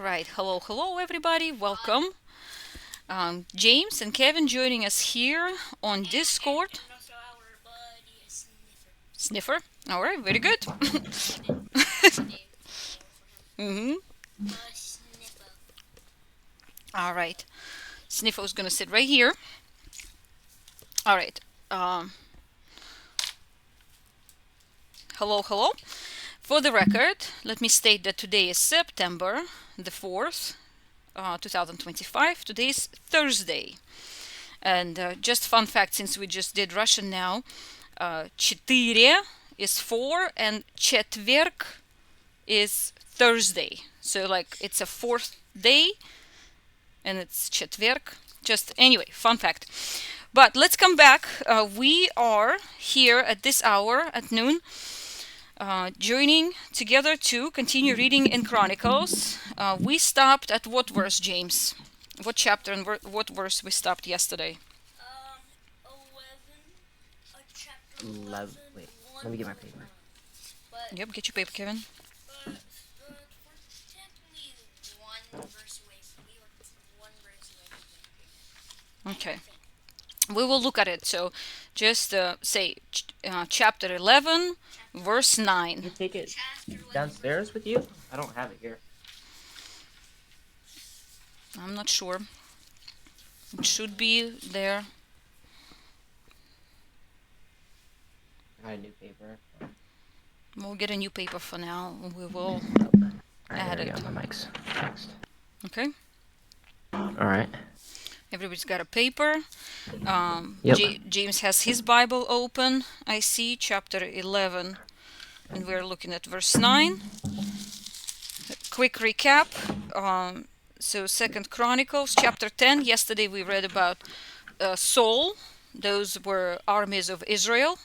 right. Hello, everybody. Welcome. James and Kevin joining us here on Discord. And also our buddy Sniffer. All right, very good. hmm Sniffer. All right. Sniffer's gonna sit right here. All right. Um, hello. For the record, let me state that today is September the 4th, 2025. Today is Thursday. And just fun fact, since we just did Russian now, четыре is 4 and четверг is Thursday. So like it's a fourth day and it's четверг. Just anyway, fun fact. But let's come back. We are here at this hour at noon, joining together to continue reading in Chronicles. We stopped at what verse, James? What chapter and what verse we stopped yesterday? 11, chapter 11. Wait, let me get my paper. Yep, get your paper, Kevin. But we're technically one verse away. We were one verse away. Okay. We will look at it. So just say chapter 11, verse You 9. take it Chapter 11, downstairs with you? I don't have it here. I'm not sure. It should be there. I got a new paper. We'll get a new paper for now. We will. Alright, Add there we it. go. My mic's fixed. Okay. Alright. Everybody's got a paper. Yep. James has his Bible open. I see chapter 11. And we're looking at verse 9. Quick recap. So Second Chronicles chapter 10. Yesterday we read about Saul. Those were armies of Israel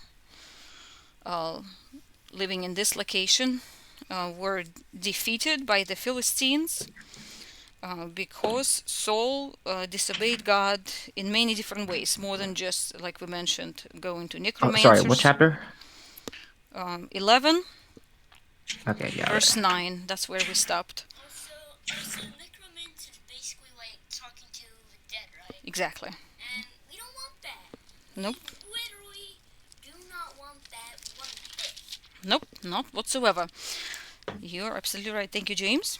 living in this location. Were defeated by the Philistines because Saul disobeyed God in many different ways, more than just, like we mentioned, going to Oh, necromancers. sorry, what chapter? 11, Okay, got verse it. 9. That's where we stopped. Also, necromancy is basically like talking to the dead, right? Exactly. And we don't want that. Nope. We literally do not want that one bit. Nope, not whatsoever. You're absolutely right. Thank you, James.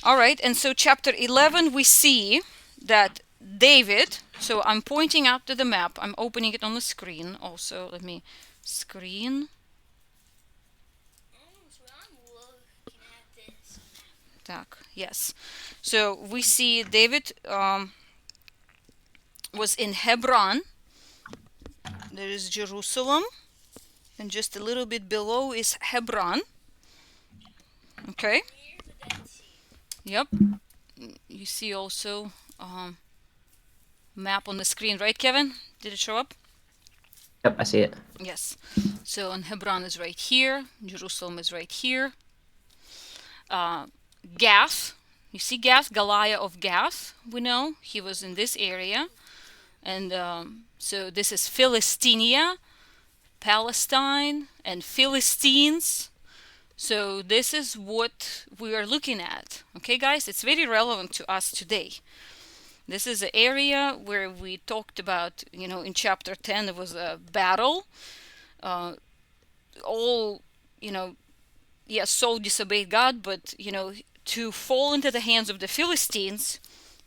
All right, and so chapter 11, we see that David, so I'm pointing out to the map, I'm opening it on the screen also. Let me screen. Oh, so I'm looking at this. Так, yes. So we see David was in Hebron. There is Jerusalem. And just a little bit below is Hebron. Okay. Near the Dead Sea. Yep. You see also map on the screen, right, Kevin? Did it show up? Yep, I see it. Yes. So and Hebron is right here. Jerusalem is right here. Gath. You see Gath, Goliath of Gath. We know he was in this area. And so this is Philistia, Palestine, and Philistines. So this is what we are looking at. Okay, guys, it's very relevant to us today. This is an area where we talked about, in chapter 10, there was a battle. Saul disobeyed God, but, to fall into the hands of the Philistines,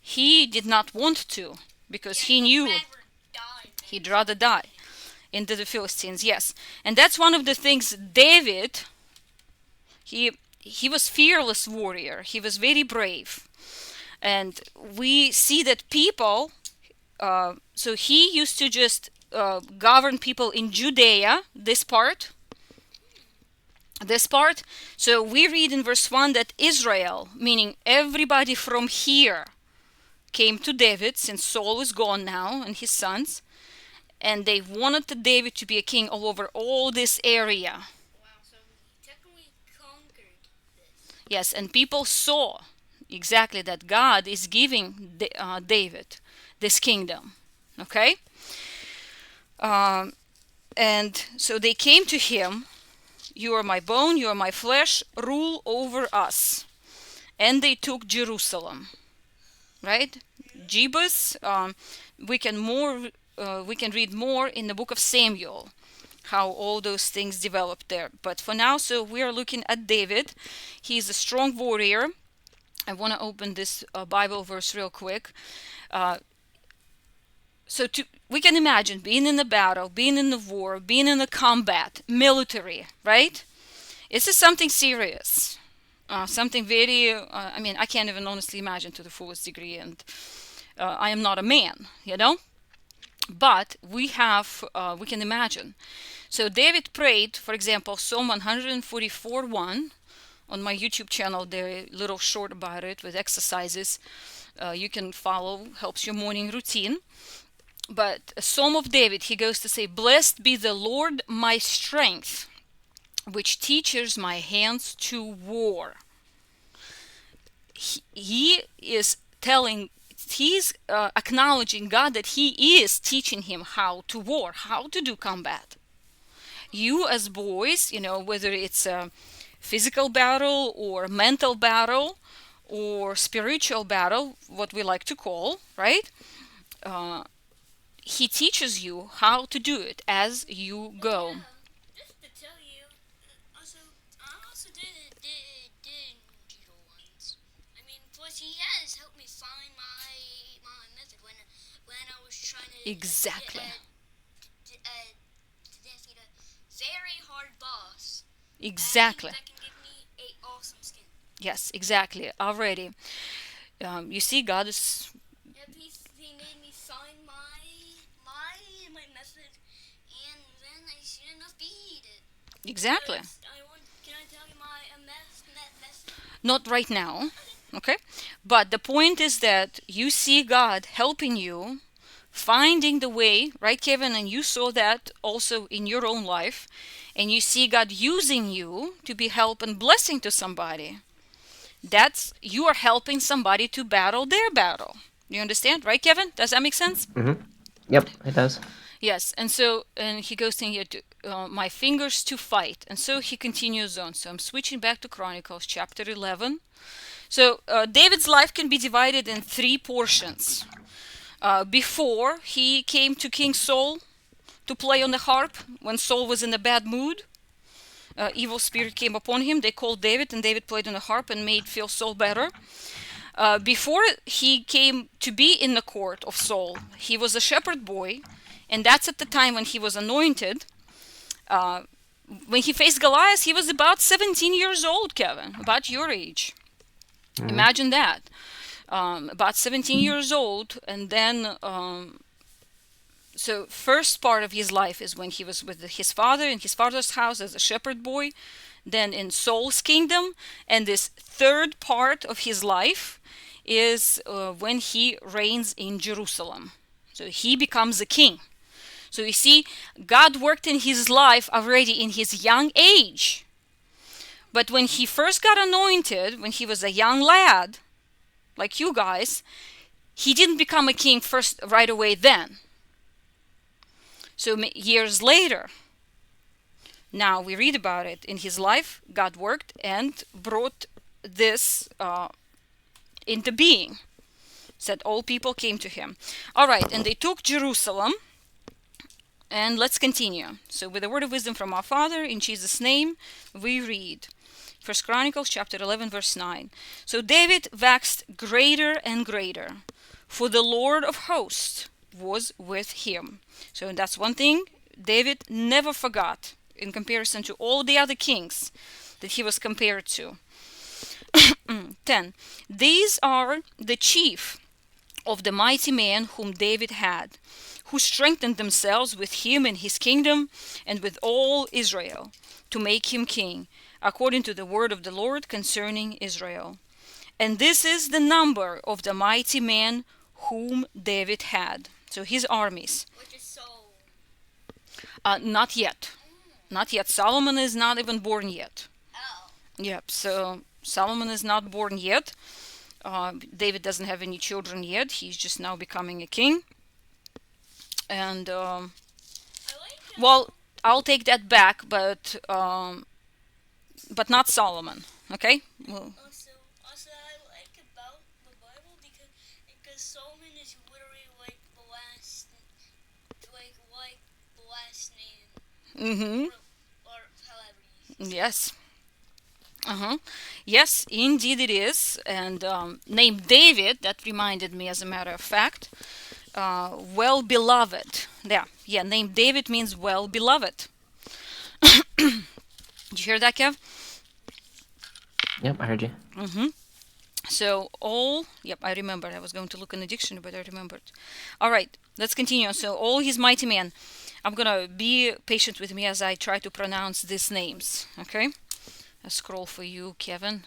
he did not want to, because he knew he'd rather die into the Philistines. Yes, and that's one of the things David, he was fearless warrior. He was very brave. And we see that people, so he used to just govern people in Judea, this part. So we read in verse 1 that Israel, meaning everybody from here, came to David, since Saul is gone now and his sons, and they wanted David to be a king all over all this area. Wow, so he technically conquered this. Yes, and people saw exactly that God is giving David this kingdom. Okay? And so they came to him. You are my bone, you are my flesh, rule over us. and they took Jerusalem. Right? Jebus. We can read more in the book of Samuel, how all those things developed there. But for now, so we are looking at David. He's a strong warrior. I want to open this Bible verse real quick. Uh, we can imagine being in the battle, being in the war, being in the combat, military, right? This is something serious. Something very, I can't even honestly imagine to the fullest degree, and I am not a man, but we can imagine. So David prayed, for example, Psalm 144:1 on my YouTube channel. There a little short about it with exercises you can follow, helps your morning routine. But a Psalm of David, he goes to say, "Blessed be the Lord my strength, which teaches my hands to war." He is telling, he's acknowledging God that he is teaching him how to war, how to do combat. You as boys, whether it's a physical battle or mental battle or spiritual battle, what we like to call, right? He teaches you how to do it as you go. Yeah. Just to tell you, I also did digital ones. Plus he has helped me find my method when I was trying to Exactly. to defeat a very hard boss. Exactly. That can give me a awesome skin. Yes, exactly. Already. You see, God is Yep, he made me find my method, and then I soon enough beat it. exactly. Can I tell you my method? Not right now, okay? But the point is that you see God helping you, finding the way, right, Kevin? And you saw that also in your own life, and you see God using you to be help and blessing to somebody. That's you are helping somebody to battle their battle. You understand, right, Kevin? Does that make sense? Mm-hmm. Yep, it does. Yes, and he goes in here to my fingers to fight, and so he continues on. So I'm switching back to Chronicles chapter 11. So David's life can be divided in three portions. Before he came to King Saul to play on the harp, when Saul was in a bad mood, evil spirit came upon him. They called David, and David played on the harp and made feel Saul better. Before he came to be in the court of Saul, he was a shepherd boy, and that's at the time when he was anointed. When he faced Goliath, he was about 17 years old, Kevin, about your age. Mhm. Imagine that. About 17 years old, and then so first part of his life is when he was with his father in his father's house as a shepherd boy, then in Saul's kingdom, and this third part of his life is when he reigns in Jerusalem. So he becomes a king. So you see, God worked in his life already in his young age. But when he first got anointed, when he was a young lad, like you guys, he didn't become a king first right away then. So years later, now we read about it in his life, God worked and brought this into being. Said all people came to him. All right, and they took Jerusalem. And let's continue. So with the word of wisdom from our Father, in Jesus' name, we read. 1 Chronicles chapter 11 verse 9. So David waxed greater and greater, for the Lord of hosts was with him. So that's one thing David never forgot in comparison to all the other kings that he was compared to. 10. These are the chief of the mighty men whom David had, who strengthened themselves with him in his kingdom and with all Israel, to make him king, according to the word of the Lord concerning Israel. And this is the number of the mighty men whom David had. So his armies. Which is Saul. Not yet. Not yet. Solomon is not even born yet. Oh. Yep, so Solomon is not born yet. David doesn't have any children yet. He's just now becoming a king. And, well, I'll take that back, but not Solomon. Okay? Well, Also, I like about the Bible because Solomon is literally like the last, like the last name, Mm-hmm. or however you say. Yes. Uh-huh. Yes, indeed it is. And named David, that reminded me, as a matter of fact, well beloved. Yeah, named David means well beloved. Did you hear that, Kev? Yep, I heard you. Mm-hmm. So yep, I remembered. I was going to look in the dictionary, but I remembered. All right, let's continue. So all his mighty men. I'm gonna be patient with me as I try to pronounce these names. Okay, I scroll for you, Kevin,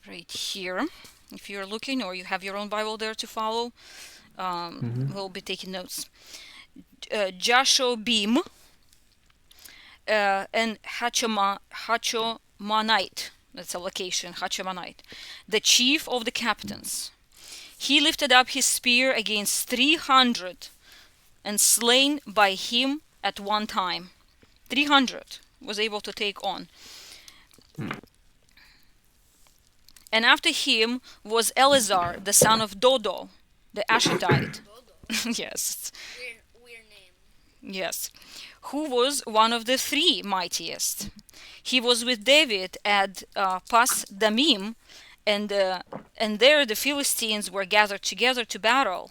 right here. If you're looking or you have your own Bible there to follow, Mm-hmm. we'll be taking notes. Jashobim and Hachomanite. That's a location, Hachomanite, the chief of the captains. He lifted up his spear against 300 and slain by him at one time. 300 was able to take on. Mm. And after him was Eleazar, the son of Dodo, the Ashatite. Dodo. Yes, Weird name. yes. Who was one of the three mightiest. He was with David at Pas Damim, and there the Philistines were gathered together to battle,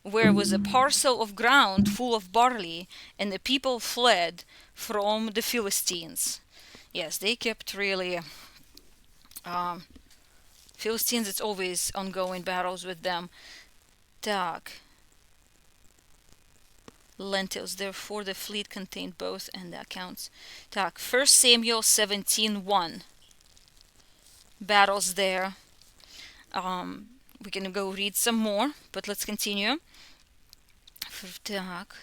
where was a parcel of ground full of barley, and the people fled from the Philistines. Yes, they kept really. Um, Philistines, it's always ongoing battles with them. Так. Lentils, therefore the fleet contained both, and the accounts. Так, 1 Samuel 17:1. Battles there. We can go read some more, but let's continue. Так.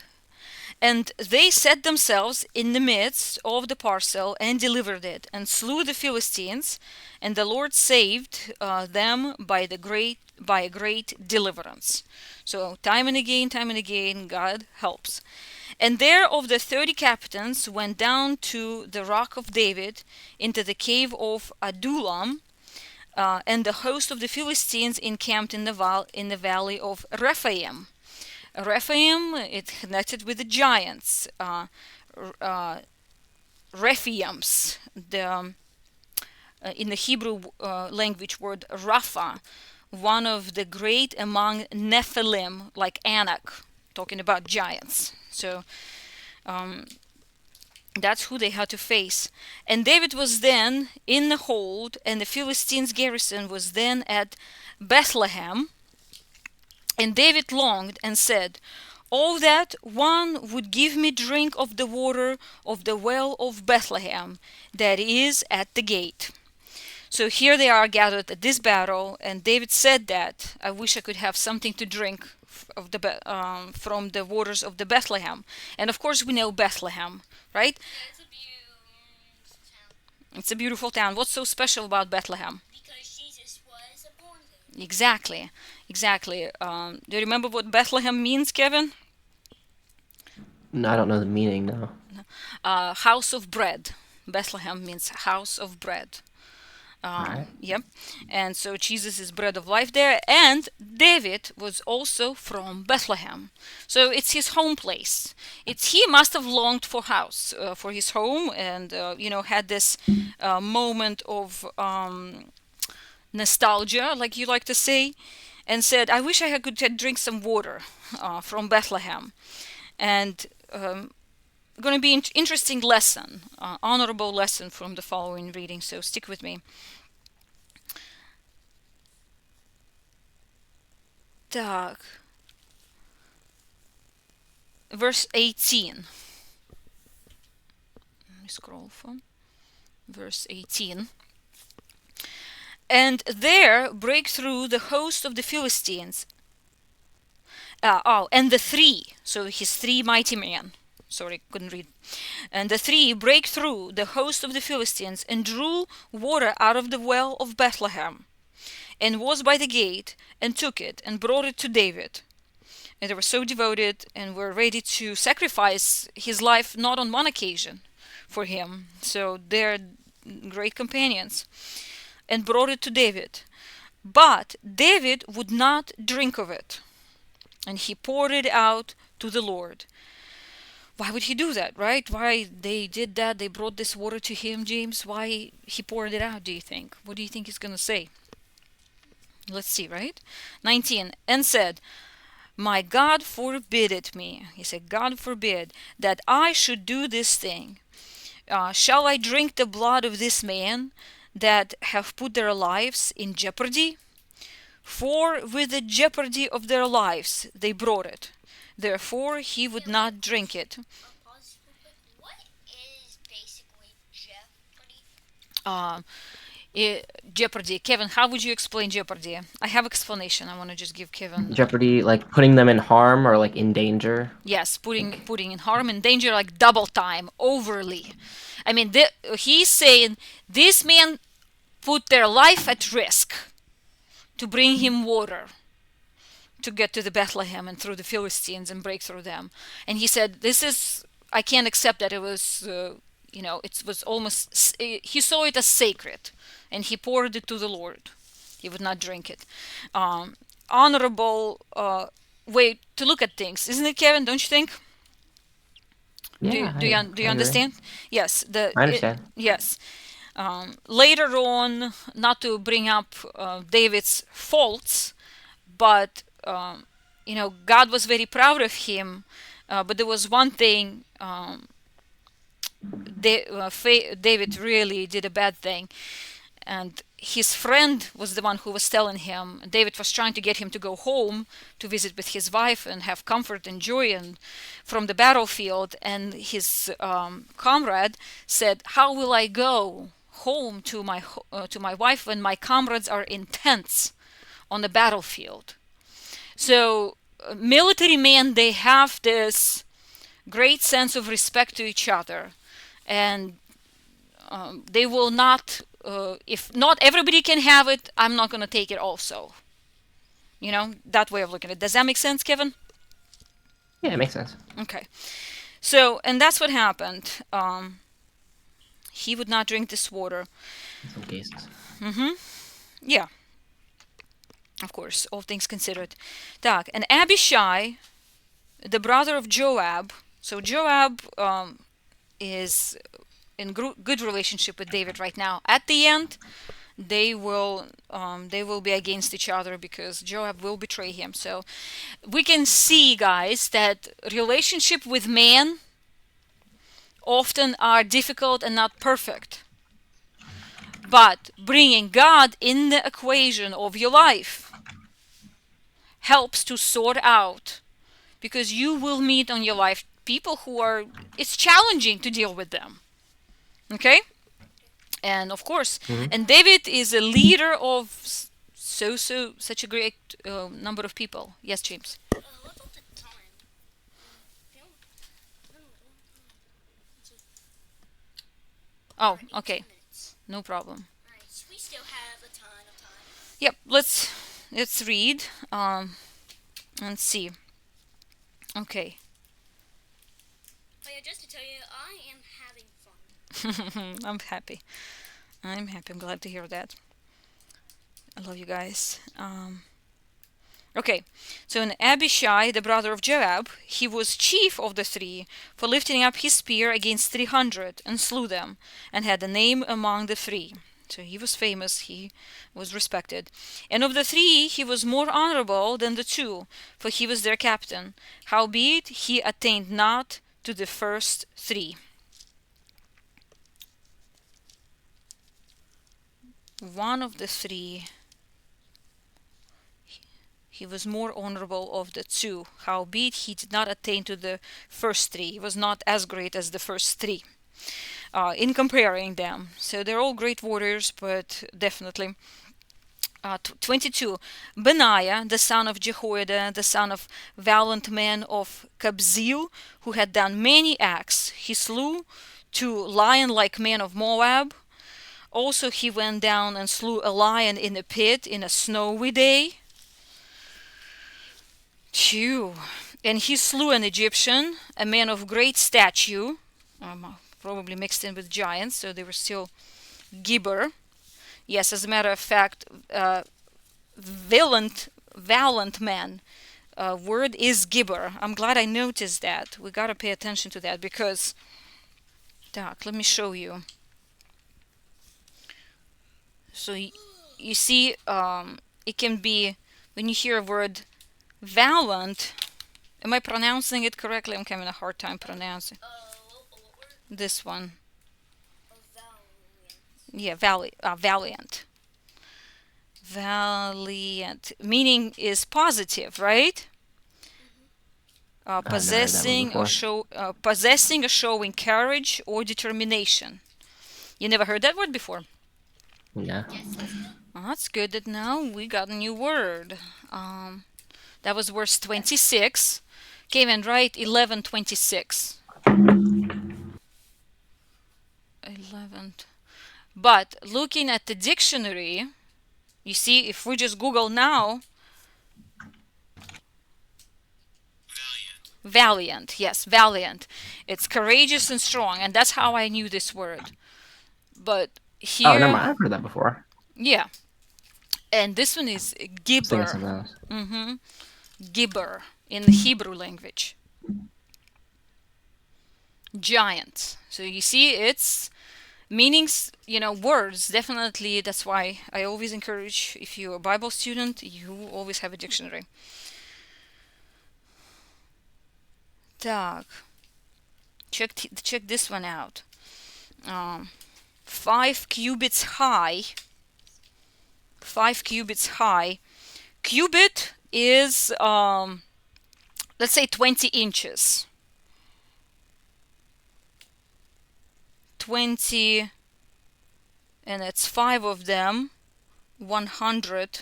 And they set themselves in the midst of the parcel and delivered it, and slew the Philistines, and the Lord saved them by a great deliverance. So time and again, God helps. And there of the 30 captains went down to the rock of David into the cave of Adullam, and the host of the Philistines encamped in the valley of Rephaim. Rephaim, it's connected with the giants. Rephaims, in the Hebrew language word Rapha, one of the great among Nephilim, like Anak, talking about giants. So that's who they had to face. And David was then in the hold, and the Philistines' garrison was then at Bethlehem. And David longed and said, "Oh, that one would give me drink of the water of the well of Bethlehem that is at the gate." So here they are gathered at this battle, and David said that, "I wish I could have something to drink from the waters of the Bethlehem." And of course we know Bethlehem, right? Yeah, it's a beautiful town. It's a beautiful town. What's so special about Bethlehem? Because Jesus was born there. Exactly, exactly. Do you remember what Bethlehem means, Kevin? No, I don't know the meaning now. House of bread. Bethlehem means house of bread. Right. Yep. And so Jesus is bread of life there. And David was also from Bethlehem. So it's his home place. He must have longed for house, for his home, and, had this moment of nostalgia, like you like to say, and said, "I wish I could drink some water from Bethlehem." And going to be an interesting lesson, honorable lesson from the following reading, so stick with me. Так. Verse 18. Let me scroll from verse 18. And there break through the host of the Philistines. And the three, so his three mighty men. Sorry, couldn't read. And the three break through the host of the Philistines and drew water out of the well of Bethlehem, and was by the gate, and took it, and brought it to David. And they were so devoted and were ready to sacrifice his life not on one occasion for him. So they're great companions. and brought it to David. But David would not drink of it, and he poured it out to the Lord. Why would he do that, right? Why they did that? They brought this water to him, James. Why he poured it out, do you think? What do you think he's going to say? Let's see, right? 19. And said, my God forbid it me. He said, God forbid that I should do this thing. Shall I drink the blood of this man that have put their lives in jeopardy? For with the jeopardy of their lives they brought it. Therefore he would not drink it. Pause real quick. What is basically Jeopardy? Um, Jeopardy. Kevin, how would you explain Jeopardy? I have explanation. I want to just give Kevin. Jeopardy, like putting them in harm or like in danger. Yes, putting in harm and danger, like double time, overly. I mean, he's saying this man put their life at risk to bring him water to get to the Bethlehem and through the Philistines and break through them. And he said, this is, I can't accept that. It was, it was almost, he saw it as sacred, and he poured it to the Lord. He would not drink it. Honorable way to look at things, isn't it, Kevin? Don't you think? Yeah, Do you I agree. understand? Yes. I understand. Yes. Later on, not to bring up David's faults, but God was very proud of him. But there was one thing David really did a bad thing, and his friend was the one who was telling him. David was trying to get him to go home to visit with his wife and have comfort and joy and from the battlefield. And his comrade said, "How will I go home to my wife when my comrades are in tents on the battlefield?" So military men, they have this great sense of respect to each other, and they will not, if not everybody can have it, I'm not going to take it also. That way of looking at it. Does that make sense, Kevin? Yeah, it makes sense. Okay. So, and that's what happened. He would not drink this water. In some cases. Yeah. Of course, all things considered. Так, and Abishai, the brother of Joab. So Joab is in good relationship with David right now. At the end, they will be against each other because Joab will betray him. So we can see, guys, that relationship with man often are difficult and not perfect. But bringing God in the equation of your life helps to sort out, because you will meet on your life people who are, it's challenging to deal with them. Okay? And of course, and David is a leader of such a great number of people. Yes, James. What about the time? Oh, okay. No problem. Alright, so we still have a ton of time. Yep, let's read and see. Okay. Oh yeah, just to tell you, I am having fun. I'm happy. I'm glad to hear that. I love you guys. Okay, so in Abishai, the brother of Joab, he was chief of the three for lifting up his spear against 300 and slew them, and had a name among the three. So he was famous, he was respected. And of the three, he was more honorable than the two, for he was their captain. Howbeit, he attained not to the first three. One of the three, he was more honorable of the two. Howbeit, he did not attain to the first three. He was not as great as the first three. In comparing them. So they're all great warriors, but definitely. 22. Benaiah, the son of Jehoiada, the son of valiant man of Kabzeel, who had done many acts. He slew 2 lion-like men of Moab. Also he went down and slew a lion in a pit in a snowy day. Phew. And he slew an Egyptian, a man of great stature, probably mixed in with giants, so they were still Gibber. Yes, as a matter of fact, valiant man. Word is gibber. I'm glad I noticed that. We gotta pay attention to that because, let me show you. So you see, it can be when you hear a word valiant. Am I pronouncing it correctly? I'm having a hard time pronouncing What word? this one. Valiant. Yeah, valiant. Valiant. Meaning is positive, right? I've never heard that one before. Possessing or showing courage or determination. You never heard that word before? Yeah. Yes. Oh, that's good that now we got a new word. That was verse 26. Came and write 11:26. 11. But looking at the dictionary, you see, if we just Google now, valiant, yes, valiant. It's courageous and strong, and that's how I knew this word. But Oh, never here, mind. I've heard that before. yeah, and this one is I was thinking gibber. something else. Gibber in the Hebrew language. Giant. So you see, it's meanings, words. Definitely, that's why I always encourage, if you're a Bible student, you always have a dictionary. Так, check this one out. 5 cubits high. 5 cubits high. Cubit is, let's say, 20 inches. 20, and it's 5 of them. 100.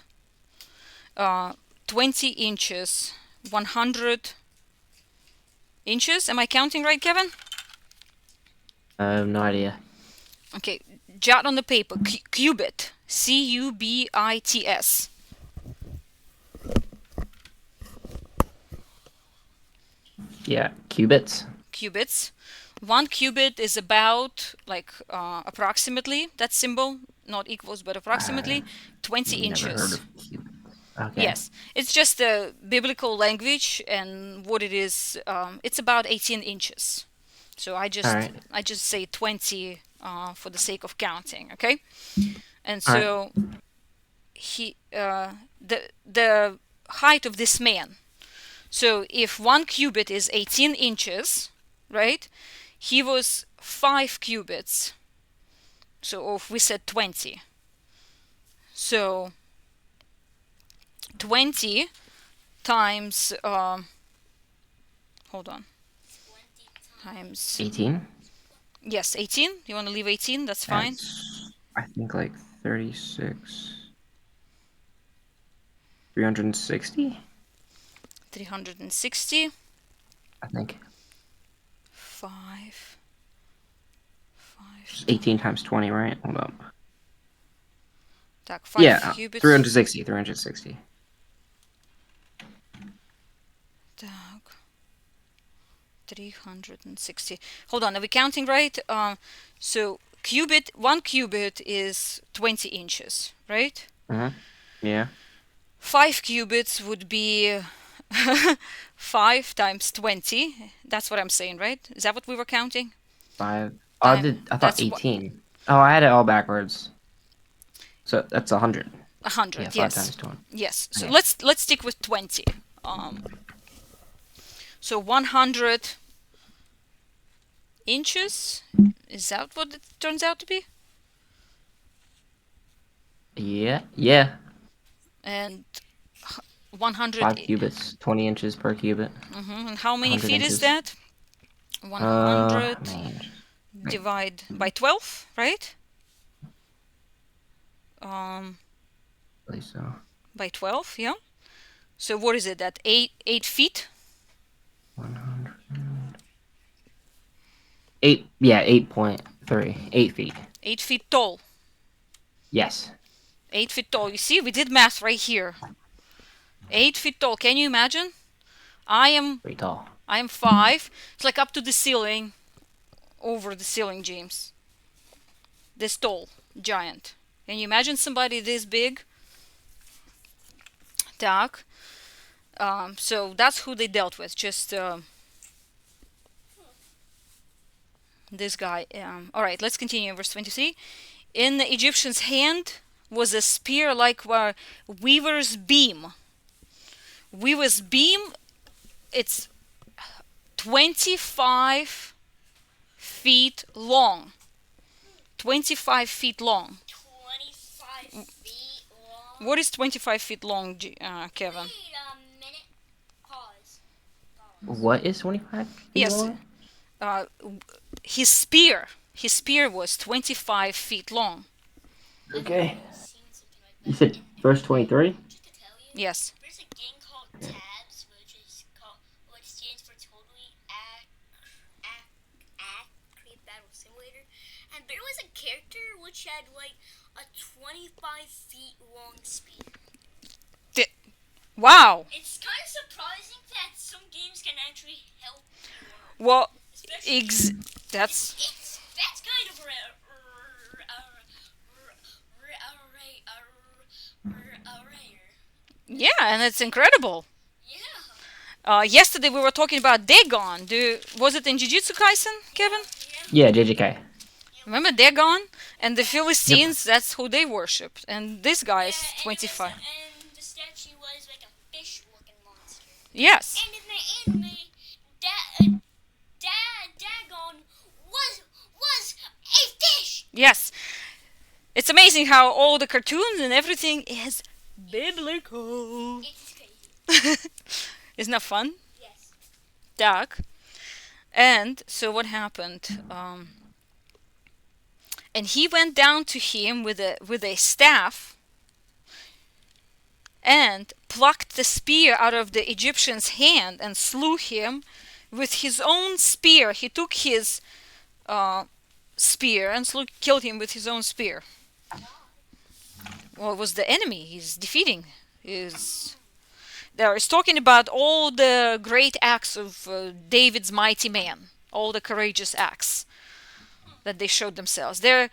20 inches. 100 inches. Am I counting right, Kevin? I have no idea. Okay, jot on the paper. Cubit. Cubits. Yeah, cubits. Cubits. 1 cubit is about, like, approximately, that symbol, not equals, but approximately 20 Never heard inches. of cubits. Okay. Yes, it's just the biblical language, and what it is, it's about 18 inches. So I Alright. just say 20 for the sake of counting, okay? And Alright. so the height of this man. So if 1 cubit is 18 inches, right? He was 5 cubits. So if we said 20. So 20 times, hold on, 20 times, 18? yes, 18. You want to leave 18? That's fine. That's, I think, like 36. 360? 360. I think. 5. It's 18 times 20, right? Hold up. Так, 5 Yeah, cubits. 360. 360. Так. 360. Hold on, are we counting right? So 1 cubit is 20 inches, right? Yeah. 5 cubits would be 5 times 20. That's what I'm saying, right? Is that what we were counting? 5. Oh, I thought That's 18. Oh, I had it all backwards. So that's 100. 100. Yeah, 5 Yes. times 20. Yes. So Okay. let's stick with 20. So 100 inches. Is that what it turns out to be? Yeah. And 100. 5 cubits, 20 inches per cubit. And how many 100 feet is inches. that? 100 Man. divide by 12, right? I believe so. By 12, yeah. So what is it? That 8 feet? 100. 8, yeah, 8.3. 8 feet. 8 feet tall. Yes. 8 feet tall. You see, we did math right here. 8 feet tall. Can you imagine? I am Pretty tall. 5. It's like up to the ceiling, over the ceiling, James. This tall giant. Can you imagine somebody this big? Так. So that's who they dealt with. Just this guy. All right, let's continue. Verse 23. In the Egyptian's hand was a spear like a weaver's beam. Weaver's beam, it's 25 feet long. 25 feet long. 25 feet long. What is 25 feet long, Kevin? Wait a minute. Pause. What is 25 feet Yes. long? His spear was 25 feet long. Okay. I've seen something like You that. said verse 23? Just to tell you, Yes. there's a game called Tabs, which stands for Totally Accurate Battle Simulator. And there was a character which had like a 25 feet long spear. Wow. It's kind of surprising that some games can actually help you. Well, Especially that's that's kind of rare. yeah, and it's incredible. Yeah. Yesterday we were talking about Dagon. Was it in Jujutsu Kaisen, Kevin? Yeah, JJK. Remember Dagon and the Philistines? That's who they worshipped. And this guy is 25. And the statue was like a fish-looking monster. Yes. And in the anime, Dagon was a fish. Yes. It's amazing how all the cartoons and everything is biblical. It's crazy. Isn't that fun? Yes. Так. And so what happened? And he went down to him with a staff and plucked the spear out of the Egyptian's hand and slew him with his own spear. He took his spear and killed him with his own spear. Well, it was the enemy he's defeating. There is talking about all the great acts of David's mighty man, all the courageous acts that they showed themselves. They're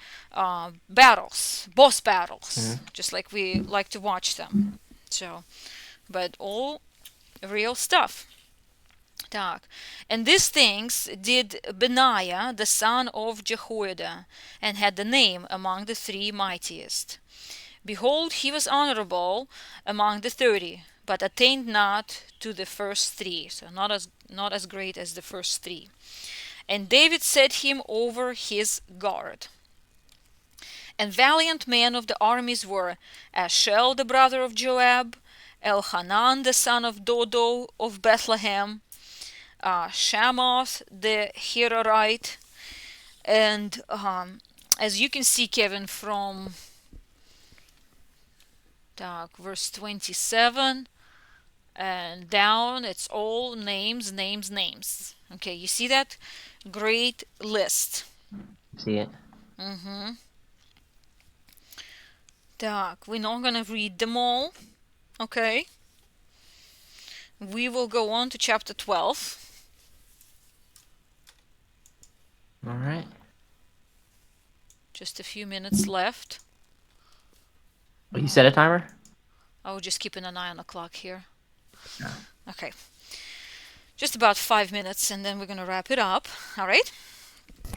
battles, boss battles, just like we like to watch them. So, but all real stuff. Так. And these things did Benaiah, the son of Jehoiada, and had the name among the 3 mightiest. Behold, he was honorable among the 30, but attained not to the first 3, so not as great as the first 3. And David set him over his guard. And valiant men of the armies were Ashel the brother of Joab, Elhanan the son of Dodo of Bethlehem, Shamoth the Herorite, and as you can see, Kevin, from verse 27 and down, it's all names. Okay, you see that? Great list. See it? Так, we're not gonna read them all. Okay. We will go on to chapter 12. All right. Just a few minutes left. Well, you set a timer? I will just keeping an eye on the clock here. Yeah. Okay. Just about 5 minutes and then we're gonna wrap it up. All right?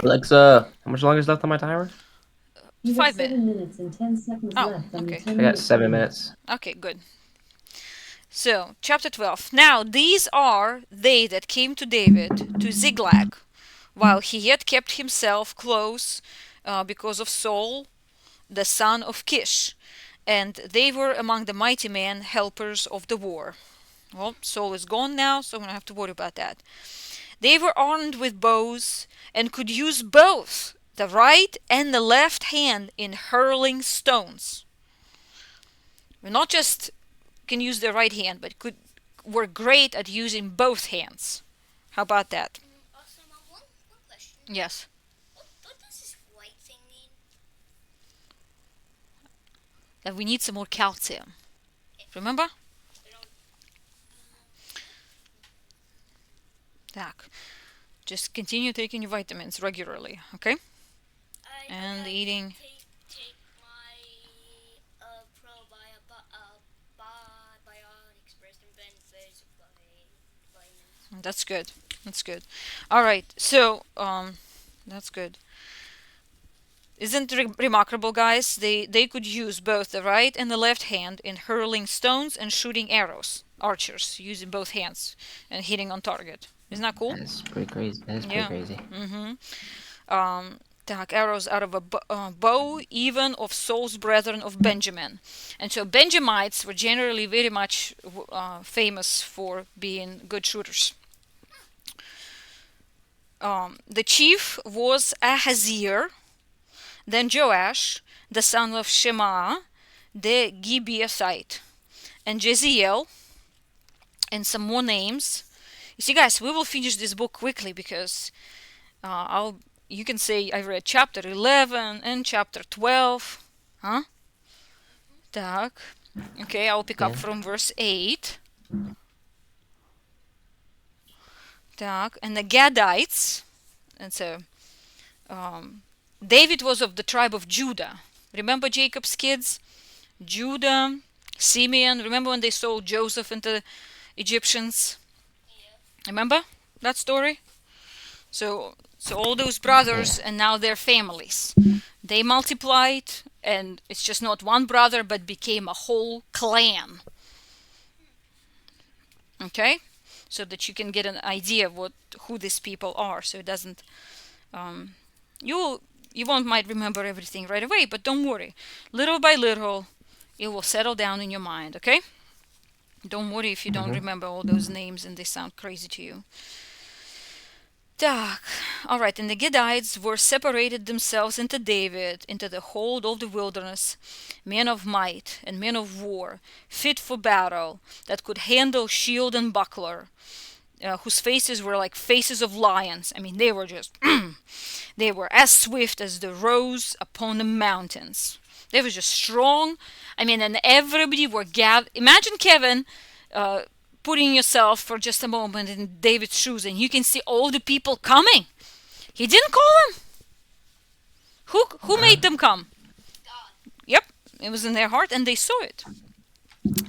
Alexa, how much longer is left on my timer? You 5 have 7 minutes and 10 seconds Oh, left on okay. your I 10 got minute 7 timer. minutes. Okay, good. So, chapter 12. Now, these are they that came to David to Ziklag, while he yet kept himself close because of Saul, the son of Kish, and they were among the mighty men, helpers of the war. Well, Saul is gone now, so I'm going to have to worry about that. They were armed with bows and could use both the right and the left hand in hurling stones. We're not just can use the right hand, but were great at using both hands. How about that? Also, one question. Yes. What does this white thing mean? That we need some more calcium. Remember? I don't. Так. Just continue taking your vitamins regularly, okay? And eating. Take my That's good. That's good. All right. So, that's good. Isn't it remarkable, guys? They could use both the right and the left hand in hurling stones and shooting arrows. Archers using both hands and hitting on target. Isn't that cool? That's pretty crazy. That's pretty Yeah. crazy. Tak, arrows out of a bow, even of Saul's brethren of Benjamin. And so Benjamites were generally very much famous for being good shooters. The chief was Ahaziah, then Joash, the son of Shema, the Gibeathite, and Jeziel, and some more names. You see, guys, we will finish this book quickly because you can say I read chapter 11 and chapter 12. Huh? Так. Okay, I'll pick up Yeah. from verse 8. Так, and the Gadites, and so David was of the tribe of Judah. Remember Jacob's kids? Judah, Simeon. Remember when they sold Joseph into Egyptians? Remember that story? So all those brothers and now their families. They multiplied and it's just not one brother but became a whole clan. Okay? So that you can get an idea of who these people are. So it doesn't you won't might remember everything right away, but don't worry. Little by little it will settle down in your mind, okay? Don't worry if you don't remember all those names and they sound crazy to you. Так. All right, and the Gadites were separated themselves into David, into the hold of the wilderness, men of might and men of war, fit for battle, that could handle shield and buckler, whose faces were like faces of lions. I mean, they were just, they were as swift as the roes upon the mountains. They were just strong. I mean, and everybody were gathered. Imagine, Kevin, putting yourself for just a moment in David's shoes and you can see all the people coming. He didn't call them. Who made them come? God. Yep, it was in their heart and they saw it.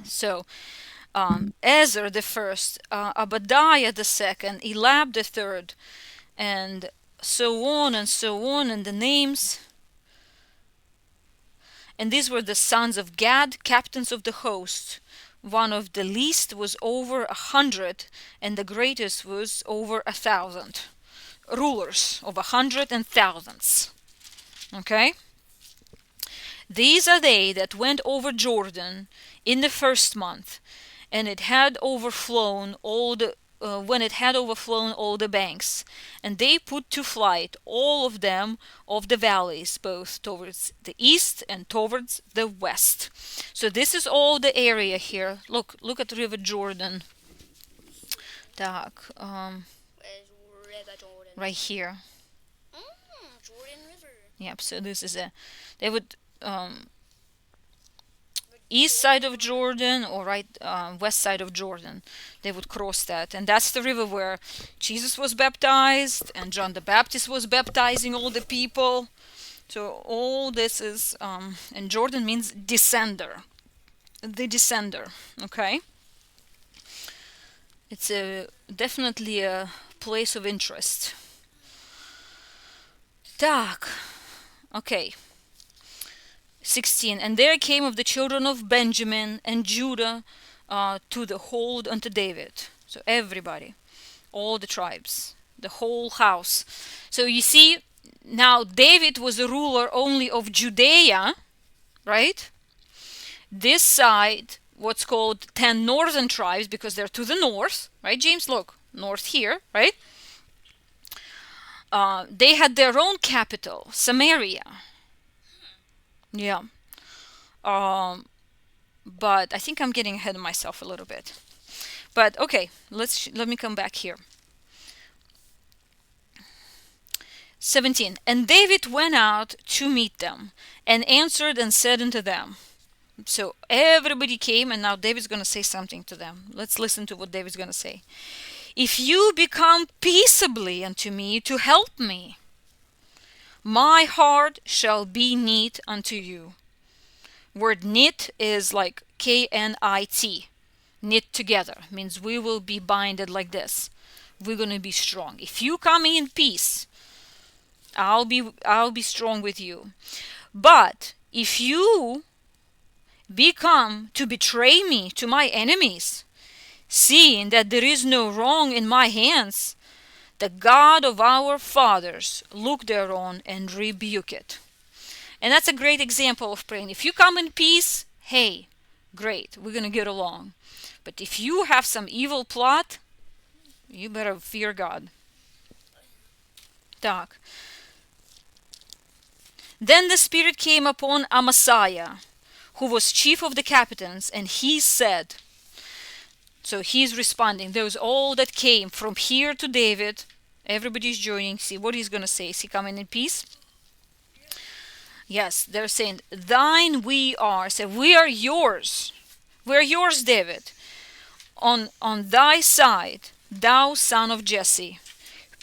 So, Ezra the first, Obadiah the second, Elab the third, and so on and so on, and the names. And these were the sons of Gad, captains of the host. One of the least was over 100, and the greatest was over 1,000. Rulers of 100 and thousands. Okay? These are they that went over Jordan in the first month, and it had overflown all the when it had overflown all the banks, and they put to flight all of them of the valleys, both towards the east and towards the west. So this is all the area here. Look at River Jordan. Так, Where's River Jordan? right here. Jordan River. Yep. So this is they would east side of Jordan or right west side of Jordan. They would cross that, and that's the river where Jesus was baptized and John the Baptist was baptizing all the people. So all this is and Jordan means descender, the descender. Okay, it's definitely a place of interest. Так, okay. 16. And there came of the children of Benjamin and Judah to the hold unto David. So everybody, all the tribes, the whole house. So you see, now David was a ruler only of Judea, right? This side, what's called 10 northern tribes, because they're to the north, right, James? Look, north here, right? They had their own capital, Samaria. Yeah. But I think I'm getting ahead of myself a little bit. But okay, let me come back here. 17. And David went out to meet them, and answered and said unto them. So everybody came, and now David's going to say something to them. Let's listen to what David's going to say. If you become peaceably unto me to help me, my heart shall be knit unto you. Word knit is like Knit. knit together. Means we will be binded like this. We're going to be strong. If you come in peace, I'll be strong with you. But if you become to betray me to my enemies, seeing that there is no wrong in my hands, the God of our fathers look thereon and rebuke it. And that's a great example of praying. If you come in peace, hey, great, we're gonna get along. But if you have some evil plot, you better fear God. Так. Then the Spirit came upon Amasiah, who was chief of the captains, and he said, so he's responding, those all that came from here to David, everybody's joining. See what he's going to say. Is he coming in peace? Yes, they're saying, thine we are. Say, we are yours. We're yours, David. On thy side, thou son of Jesse.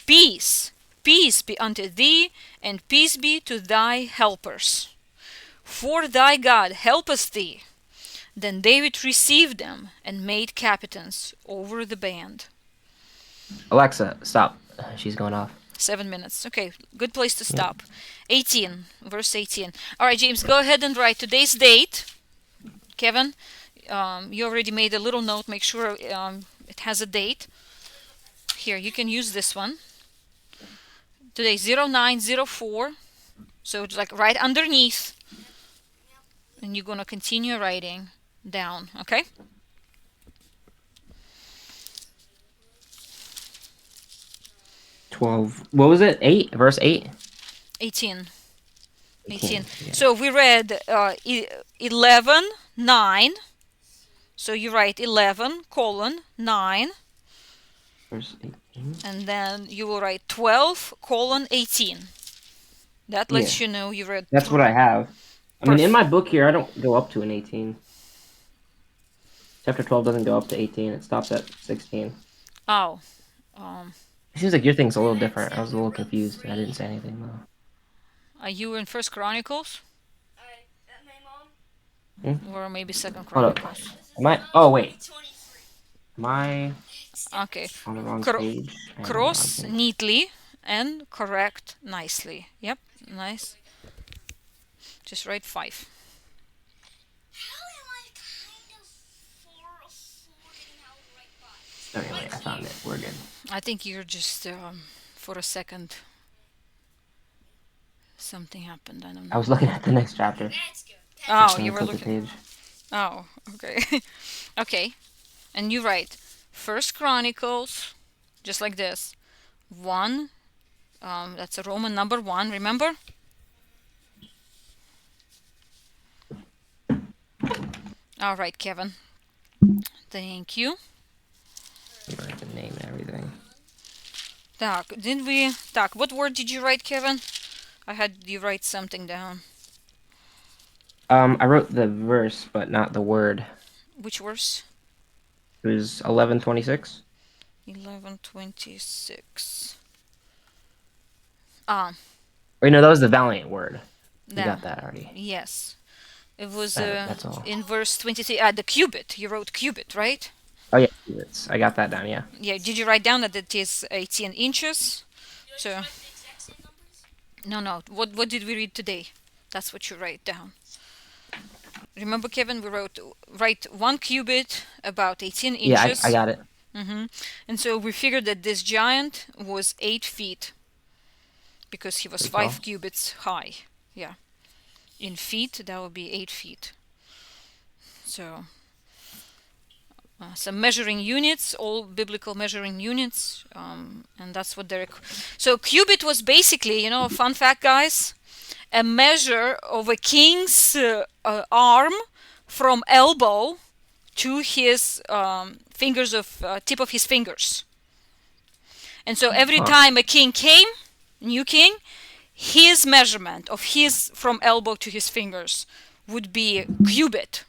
Peace, peace be unto thee, and peace be to thy helpers. For thy God helpeth thee. Then David received them and made captains over the band. Alexa, stop. She's going off. 7 minutes. Okay, good place to stop. 18, verse 18. All right, James, go ahead and write today's date. Kevin, you already made a little note. Make sure it has a date. Here, you can use this one. Today, 0904. So it's like right underneath. And you're going to continue writing down, okay? What was it? 8? Verse 8? 18. 18. Yeah. So we read 11, 9. So you write 11, colon, 9. Verse 18. And then you will write 12, colon, 18. That lets you know you read. That's what I have. I mean, in my book here, I don't go up to an 18. Chapter 12 doesn't go up to 18. It stops at 16. Oh. It seems like your thing's a little different. I was a little confused. I didn't say anything, though. Are you in First Chronicles? My mom? Or maybe Second Hold up. Chronicles? Am I? Oh, wait. Am I Okay. on the wrong page? Cross neatly and correct nicely. Yep, nice. Just write 5. How am I kind of forgetting how to write 5? Anyway, I found it. We're good. I think you're just, for a second, something happened. I don't know. I was looking at the next chapter. That's good. Oh, you were Flip the looking. page. Oh, okay. Okay. And you write First Chronicles, just like this. 1. That's a Roman number 1, remember? All right, Kevin. Thank you. Write the name and everything. Так, didn't we... Так, what word did you write, Kevin? I had you write something down. I wrote the verse, but not the word. Which verse? It was 11:26. 11:26. Ah. Wait, no, that was the valiant word. You That. got that already. Yes. It was That's all. in verse 23. The cubit. You wrote cubit, right? Oh yeah, I got that down. Yeah. Yeah. Did you write down that it is 18 inches? So. Write the exact same numbers? No. What did we read today? That's what you write down. Remember, Kevin, we write 1 cubit about 18 inches. Yeah, I got it. And so we figured that this giant was 8 feet because he was Pretty 5 tall. cubits high. Yeah. In feet, that would be 8 feet. So, some measuring units, all biblical measuring units, and that's what they're. So, cubit was basically, a fun fact, guys, a measure of a king's arm from elbow to his fingers of tip of his fingers. And so every time a king came, new king, his measurement of his from elbow to his fingers would be a cubit.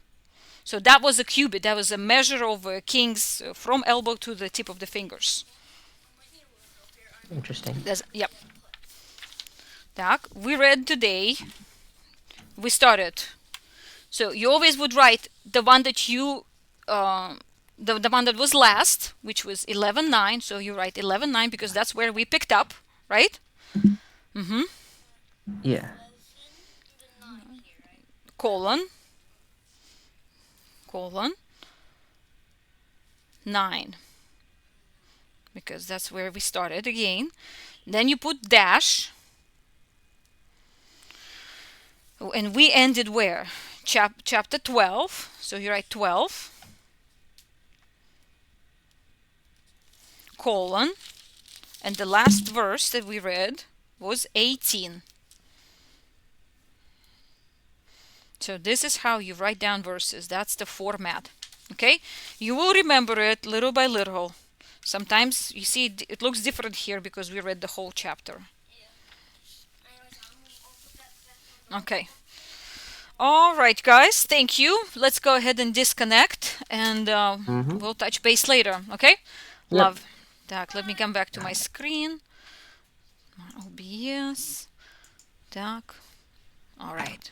So that was a cubit. That was a measure of a king's from elbow to the tip of the fingers. Interesting. Yep. Так, we read today. We started. So you always would write the one that you the one that was last, which was 11:9. So you write 11:9 because that's where we picked up, right? Mm-hmm. Yeah. 11 and the 9 here, right? Colon 9, because that's where we started again. Then you put dash. Oh, and we ended where? Chapter 12. So you write 12 colon, and the last verse that we read was 18. So this is how you write down verses. That's the format. Okay? You will remember it little by little. Sometimes you see it looks different here because we read the whole chapter. Yeah. Anyways, I'll put that back on. Okay. All right, guys. Thank you. Let's go ahead and disconnect, and Mm-hmm. we'll touch base later. Okay? Yep. Love. Так, let me come back to my screen. My OBS. Так. All right.